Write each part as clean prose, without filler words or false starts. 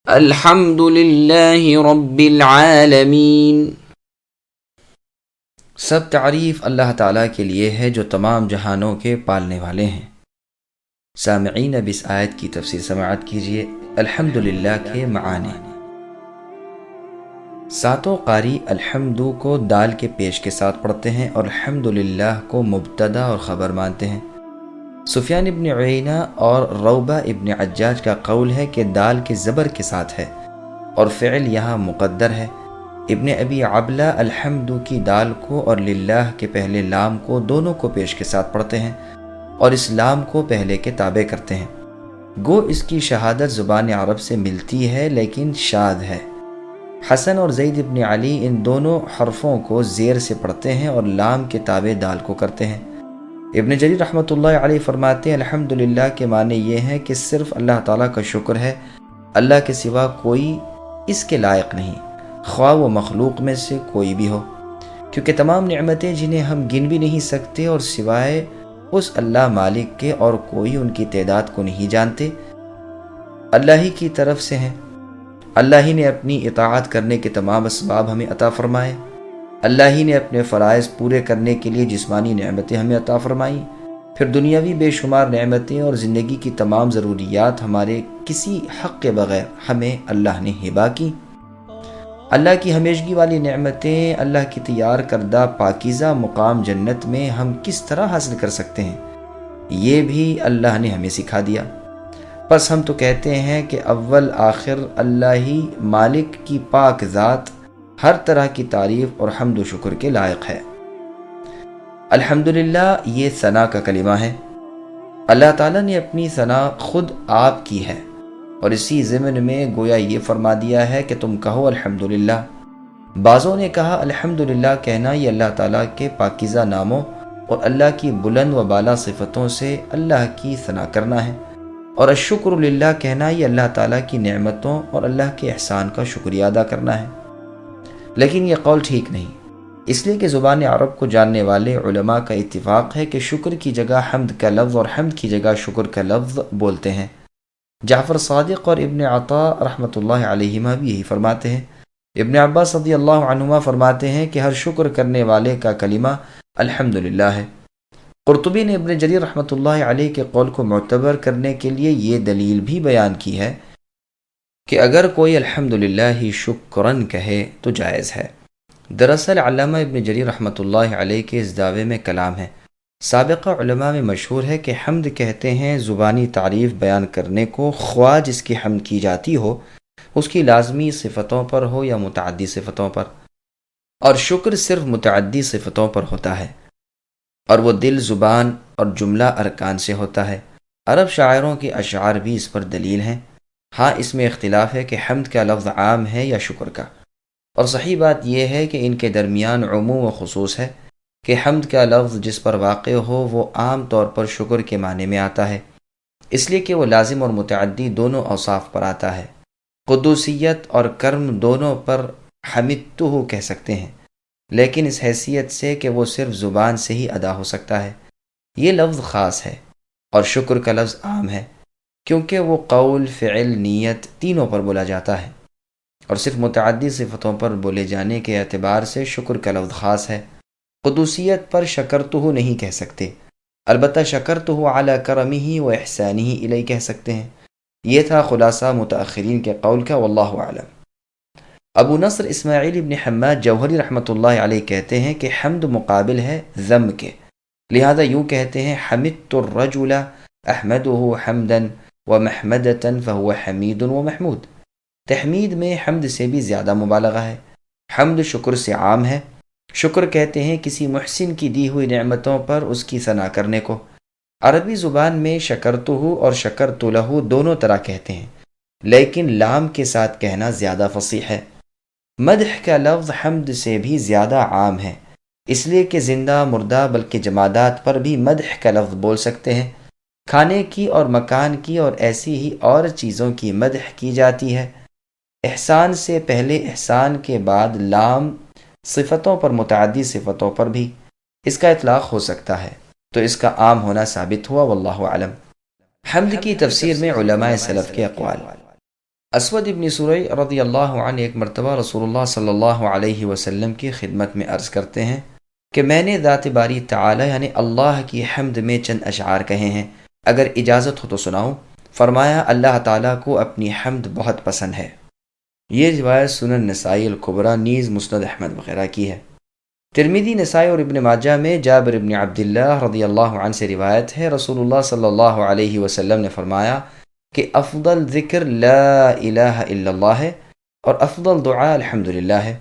الحمد للہ رب العالمین۔ سب تعریف اللہ تعالیٰ کے لیے ہے جو تمام جہانوں کے پالنے والے ہیں۔ سامعین، اب اس آیت کی تفسیر سماعت کیجیے۔ الحمد للہ کے معانی۔ ساتوں قاری الحمد کو دال کے پیش کے ساتھ پڑھتے ہیں اور الحمد للہ کو مبتدا اور خبر مانتے ہیں۔ سفیان ابن عیینہ اور روبہ ابن عجاج کا قول ہے کہ دال کے زبر کے ساتھ ہے اور فعل یہاں مقدر ہے۔ ابن ابی عبلہ الحمد کی دال کو اور للہ کے پہلے لام کو دونوں کو پیش کے ساتھ پڑھتے ہیں اور اس لام کو پہلے کے تابع کرتے ہیں۔ گو اس کی شہادت زبان عرب سے ملتی ہے لیکن شاذ ہے۔ حسن اور زید ابن علی ان دونوں حرفوں کو زیر سے پڑھتے ہیں اور لام کے تابع دال کو کرتے ہیں۔ ابن جریر رحمۃ اللہ علیہ فرماتے ہیں الحمدللہ کے معنی یہ ہے کہ صرف اللہ تعالیٰ کا شکر ہے، اللہ کے سوا کوئی اس کے لائق نہیں، خواہ وہ مخلوق میں سے کوئی بھی ہو، کیونکہ تمام نعمتیں جنہیں ہم گن بھی نہیں سکتے اور سوائے اس اللہ مالک کے اور کوئی ان کی تعداد کو نہیں جانتے، اللہ ہی کی طرف سے ہیں۔ اللہ ہی نے اپنی اطاعت کرنے کے تمام اسباب ہمیں عطا فرمائے، اللہ ہی نے اپنے فرائض پورے کرنے کے لیے جسمانی نعمتیں ہمیں عطا فرمائیں، پھر دنیاوی بے شمار نعمتیں اور زندگی کی تمام ضروریات ہمارے کسی حق کے بغیر ہمیں اللہ نے ہبہ کی۔ اللہ کی ہمیشگی والی نعمتیں، اللہ کی تیار کردہ پاکیزہ مقام جنت میں ہم کس طرح حاصل کر سکتے ہیں، یہ بھی اللہ نے ہمیں سکھا دیا۔ بس ہم تو کہتے ہیں کہ اول آخر اللہ ہی مالک کی پاک ذات ہر طرح کی تعریف اور حمد و شکر کے لائق ہے۔ الحمدللہ یہ ثنا کا کلمہ ہے۔ اللہ تعالیٰ نے اپنی ثنا خود آپ کی ہے اور اسی ضمن میں گویا یہ فرما دیا ہے کہ تم کہو الحمدللہ۔ بعضوں نے کہا الحمدللہ کہنا یہ اللہ تعالیٰ کے پاکیزہ ناموں اور اللہ کی بلند و بالا صفتوں سے اللہ کی ثنا کرنا ہے، اور الشکر للہ کہنا یہ اللہ تعالیٰ کی نعمتوں اور اللہ کے احسان کا شکریہ ادا کرنا ہے۔ لیکن یہ قول ٹھیک نہیں، اس لیے کہ زبان عرب کو جاننے والے علماء کا اتفاق ہے کہ شکر کی جگہ حمد کا لفظ اور حمد کی جگہ شکر کا لفظ بولتے ہیں۔ جعفر صادق اور ابن عطا رحمۃ اللہ علیہما بھی یہی فرماتے ہیں۔ ابن عباس رضی اللہ عنہما فرماتے ہیں کہ ہر شکر کرنے والے کا کلمہ الحمدللہ ہے۔ قرطبی نے ابن جریر رحمۃ اللہ علیہ کے قول کو معتبر کرنے کے لیے یہ دلیل بھی بیان کی ہے کہ اگر کوئی الحمدللہ ہی شکرن کہے تو جائز ہے۔ دراصل علامہ ابن جریر رحمۃ اللہ علیہ کے اس دعوے میں کلام ہے۔ سابقہ علماء میں مشہور ہے کہ حمد کہتے ہیں زبانی تعریف بیان کرنے کو، خواہ جس کی حمد کی جاتی ہو اس کی لازمی صفتوں پر ہو یا متعدی صفتوں پر، اور شکر صرف متعدی صفتوں پر ہوتا ہے، اور وہ دل، زبان اور جملہ ارکان سے ہوتا ہے۔ عرب شاعروں کے اشعار بھی اس پر دلیل ہیں۔ ہاں، اس میں اختلاف ہے کہ حمد کا لفظ عام ہے یا شکر کا، اور صحیح بات یہ ہے کہ ان کے درمیان عموم و خصوص ہے کہ حمد کا لفظ جس پر واقع ہو وہ عام طور پر شکر کے معنی میں آتا ہے، اس لیے کہ وہ لازم اور متعدی دونوں اوصاف پر آتا ہے۔ قدوسیت اور کرم دونوں پر حمدتہ کہہ سکتے ہیں، لیکن اس حیثیت سے کہ وہ صرف زبان سے ہی ادا ہو سکتا ہے، یہ لفظ خاص ہے، اور شکر کا لفظ عام ہے کیونکہ وہ قول، فعل، نیت تینوں پر بولا جاتا ہے، اور صرف متعدی صفتوں پر بولے جانے کے اعتبار سے شکر کا لفظ خاص ہے۔ قدوسیت پر شکرتہ نہیں کہہ سکتے، البتہ شکرتہ علی کرمہ و احسانہ الیہ کہہ سکتے ہیں۔ یہ تھا خلاصہ متاخرین کے قول کا، واللہ اعلم۔ ابو نصر اسماعیل ابن حماد جوہری رحمۃ اللہ علیہ کہتے ہیں کہ حمد مقابل ہے ذم کے، لہذا یوں کہتے ہیں حمدت الرجل احمدہ حمدا ومحمدۃ فہو حمید ومحمود۔ تحمید میں حمد سے بھی زیادہ مبالغہ ہے۔ حمد شکر سے عام ہے۔ شکر کہتے ہیں کسی محسن کی دی ہوئی نعمتوں پر اس کی ثنا کرنے کو۔ عربی زبان میں شکرتہ اور شکرت لہ دونوں طرح کہتے ہیں، لیکن لام کے ساتھ کہنا زیادہ فصیح ہے۔ مدح کا لفظ حمد سے بھی زیادہ عام ہے، اس لیے کہ زندہ، مردہ بلکہ جمادات پر بھی مدح کا لفظ بول سکتے ہیں۔ کھانے کی اور مکان کی اور ایسی ہی اور چیزوں کی مدح کی جاتی ہے۔ احسان سے پہلے احسان کے بعد لام صفتوں پر، متعدی صفتوں پر بھی اس کا اطلاق ہو سکتا ہے، تو اس کا عام ہونا ثابت ہوا، واللہ اعلم۔ حمد کی تفسیر میں علماء سلف کے اقوال۔ اسود ابن سرئی رضی اللہ عنہ ایک مرتبہ رسول اللہ صلی اللہ علیہ وسلم کی خدمت میں عرض کرتے ہیں کہ میں نے ذات باری تعالی یعنی اللہ کی حمد میں چند اشعار کہے ہیں، اگر اجازت ہو تو سناؤں؟ فرمایا اللہ تعالیٰ کو اپنی حمد بہت پسند ہے۔ یہ روایت سنن نسائی الکبریٰ نیز مسند احمد وغیرہ کی ہے۔ ترمذی، نسائی اور ابن ماجہ میں جابر ابن عبداللہ رضی اللہ عنہ سے روایت ہے، رسول اللہ صلی اللہ علیہ وسلم نے فرمایا کہ افضل ذکر لا الہ الا اللہ ہے اور افضل دعا الحمدللہ ہے۔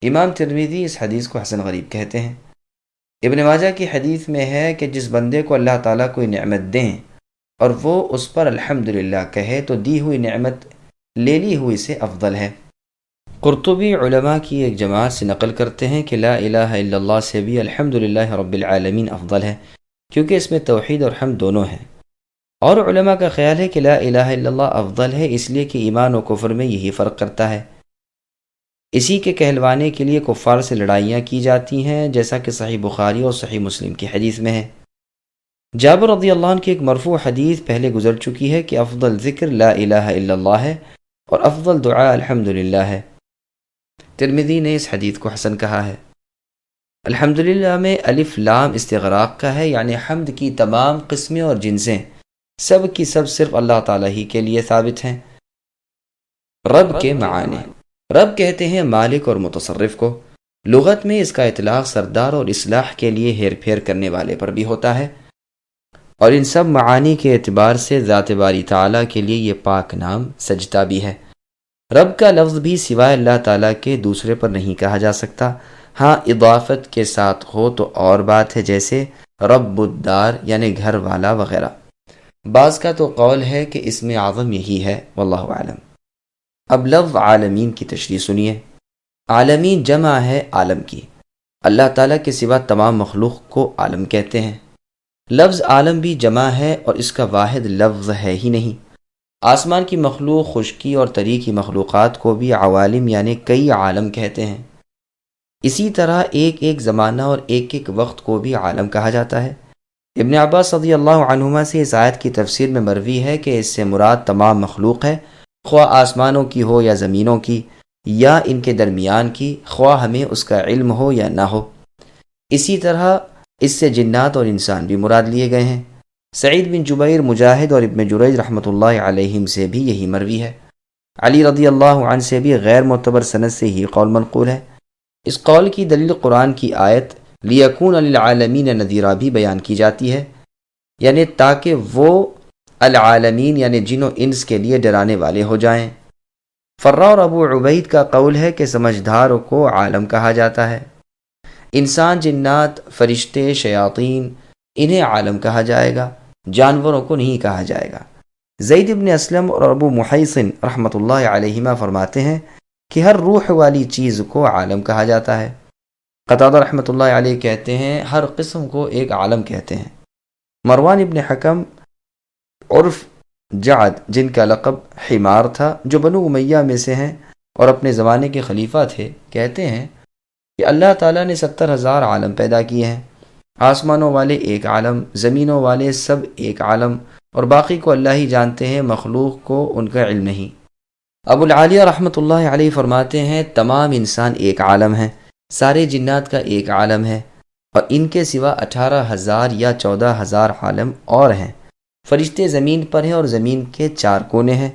امام ترمذی اس حدیث کو حسن غریب کہتے ہیں۔ ابن ماجہ کی حدیث میں ہے کہ جس بندے کو اللہ تعالیٰ کوئی نعمت دیں اور وہ اس پر الحمدللہ کہے تو دی ہوئی نعمت لے لی ہوئی سے افضل ہے۔ قرطبی علماء کی ایک جماعت سے نقل کرتے ہیں کہ لا الہ الا اللہ سے بھی الحمدللہ رب العالمین افضل ہے، کیونکہ اس میں توحید اور حمد دونوں ہیں۔ اور علماء کا خیال ہے کہ لا الہ الا اللہ افضل ہے اس لیے کہ ایمان و کفر میں یہی فرق کرتا ہے۔ اسی کے کہلوانے کے لیے کفار سے لڑائیاں کی جاتی ہیں، جیسا کہ صحیح بخاری اور صحیح مسلم کی حدیث میں ہے۔ جابر رضی اللہ عنہ کی ایک مرفوع حدیث پہلے گزر چکی ہے کہ افضل ذکر لا الہ الا اللہ ہے اور افضل دعا الحمدللہ ہے۔ ترمذی نے اس حدیث کو حسن کہا ہے۔ الحمدللہ میں الف لام استغراق کا ہے، یعنی حمد کی تمام قسمیں اور جنسیں سب کی سب صرف اللہ تعالیٰ ہی کے لیے ثابت ہیں۔ رب کے معنی، رب کہتے ہیں مالک اور متصرف کو۔ لغت میں اس کا اطلاق سردار اور اصلاح کے لیے ہیر پھیر کرنے والے پر بھی ہوتا ہے، اور ان سب معانی کے اعتبار سے ذات باری تعالیٰ کے لیے یہ پاک نام سجدہ بھی ہے۔ رب کا لفظ بھی سوائے اللہ تعالیٰ کے دوسرے پر نہیں کہا جا سکتا، ہاں اضافت کے ساتھ ہو تو اور بات ہے، جیسے رب الدار یعنی گھر والا وغیرہ۔ بعض کا تو قول ہے کہ اسم اعظم یہی ہے، واللہ اعلم۔ اب لفظ عالمین کی تشریح سنیے۔ عالمین جمع ہے عالم کی، اللہ تعالیٰ کے سوا تمام مخلوق کو عالم کہتے ہیں۔ لفظ عالم بھی جمع ہے اور اس کا واحد لفظ ہے ہی نہیں۔ آسمان کی مخلوق، خشکی اور تری کی مخلوقات کو بھی عوالم یعنی کئی عالم کہتے ہیں۔ اسی طرح ایک ایک زمانہ اور ایک ایک وقت کو بھی عالم کہا جاتا ہے۔ ابن عباس رضی اللہ عنہما سے اس آیت کی تفسیر میں مروی ہے کہ اس سے مراد تمام مخلوق ہے، خواہ آسمانوں کی ہو یا زمینوں کی یا ان کے درمیان کی، خواہ ہمیں اس کا علم ہو یا نہ ہو۔ اسی طرح اس سے جنات اور انسان بھی مراد لیے گئے ہیں۔ سعید بن جبیر، مجاہد اور ابن جریج رحمۃ اللہ علیہم سے بھی یہی مروی ہے۔ علی رضی اللہ عنہ سے بھی غیر معتبر سند سے ہی قول منقول ہے۔ اس قول کی دلیل قرآن کی آیت لیکون للعالمین نذیرا بھی بیان کی جاتی ہے، یعنی تاکہ وہ العالمین یعنی جن و انس کے لیے ڈرانے والے ہو جائیں۔ فرا اور ابو عبید کا قول ہے کہ سمجھدار کو عالم کہا جاتا ہے۔ انسان، جنات، فرشتے، شیاطین، انہیں عالم کہا جائے گا، جانوروں کو نہیں کہا جائے گا۔ زید بن اسلم اور ابو محیصن رحمۃ اللہ علیہما فرماتے ہیں کہ ہر روح والی چیز کو عالم کہا جاتا ہے۔ قتادہ رحمۃ اللہ علیہ کہتے ہیں ہر قسم کو ایک عالم کہتے ہیں۔ مروان ابن حکم عرف جعد، جن کا لقب حمار تھا، جو بنو امیہ میں سے ہیں اور اپنے زمانے کے خلیفہ تھے، کہتے ہیں کہ اللہ تعالیٰ نے 70,000 عالم پیدا کیے ہیں۔ آسمانوں والے ایک عالم، زمینوں والے سب ایک عالم، اور باقی کو اللہ ہی جانتے ہیں، مخلوق کو ان کا علم نہیں۔ ابو العالیہ رحمۃ اللہ علیہ فرماتے ہیں تمام انسان ایک عالم ہیں، سارے جنات کا ایک عالم ہے، اور ان کے سوا 18,000 یا 14,000 عالم اور ہیں۔ فرشتے زمین پر ہیں اور زمین کے 4 کونے ہیں،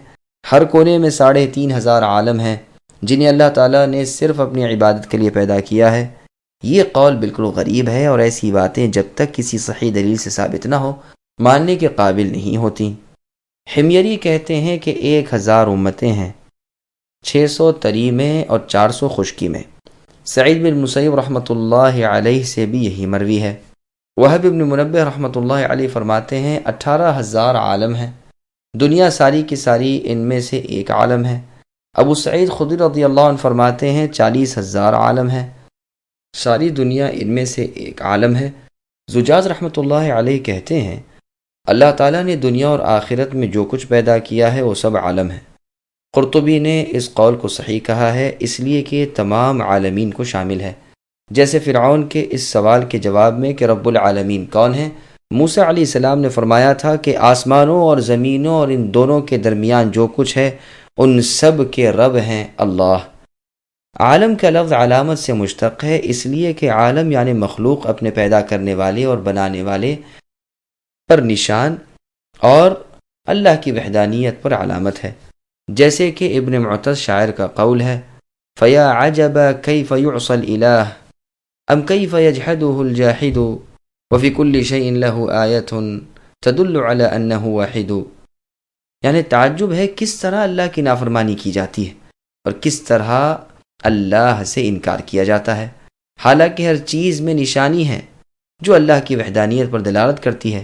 ہر کونے میں 3,500 عالم ہیں جنہیں اللہ تعالیٰ نے صرف اپنی عبادت کے لیے پیدا کیا ہے۔ یہ قول بالکل غریب ہے، اور ایسی باتیں جب تک کسی صحیح دلیل سے ثابت نہ ہو ماننے کے قابل نہیں ہوتی۔ حمیری کہتے ہیں کہ 1,000 امتیں ہیں، 600 تری میں اور 400 خشکی میں۔ سعید بن مسیب رحمۃ اللہ علیہ سے بھی یہی مروی ہے۔ وہب بن منبہ رحمۃ اللہ علیہ فرماتے ہیں 18,000 عالم ہیں، دنیا ساری کی ساری ان میں سے ایک عالم ہے۔ ابو سعید خدری رضی اللہ عنہ فرماتے ہیں 40,000 عالم ہیں، ساری دنیا ان میں سے ایک عالم ہے۔ زجاج رحمۃ اللہ علیہ کہتے ہیں اللہ تعالیٰ نے دنیا اور آخرت میں جو کچھ پیدا کیا ہے وہ سب عالم ہے۔ قرطبی نے اس قول کو صحیح کہا ہے، اس لیے کہ یہ تمام عالمین کو شامل ہے۔ جیسے فرعون کے اس سوال کے جواب میں کہ رب العالمین کون ہیں، موسیٰ علیہ السلام نے فرمایا تھا کہ آسمانوں اور زمینوں اور ان دونوں کے درمیان جو کچھ ہے ان سب کے رب ہیں اللہ۔ عالم کا لفظ علامت سے مشتق ہے، اس لیے کہ عالم یعنی مخلوق اپنے پیدا کرنے والے اور بنانے والے پر نشان اور اللہ کی وحدانیت پر علامت ہے، جیسے کہ ابن معتز شاعر کا قول ہے فَيَا عَجَبَ كَيْفَ يُعْصَى الْإِلَٰهِ أَمْ كَيْفَ يَجْحَدُهُ الْجَاحِدُ وَفِي كُلِّ شَيْءٍ لَهُ آيَةٌ تَدُلُّ عَلَىٰ أَنَّهُ وَاحِدٌ، یعنی تعجب ہے کس طرح اللہ کی نافرمانی کی جاتی ہے اور کس طرح اللہ سے انکار کیا جاتا ہے، حالانکہ ہر چیز میں نشانی ہے جو اللہ کی وحدانیت پر دلالت کرتی ہے۔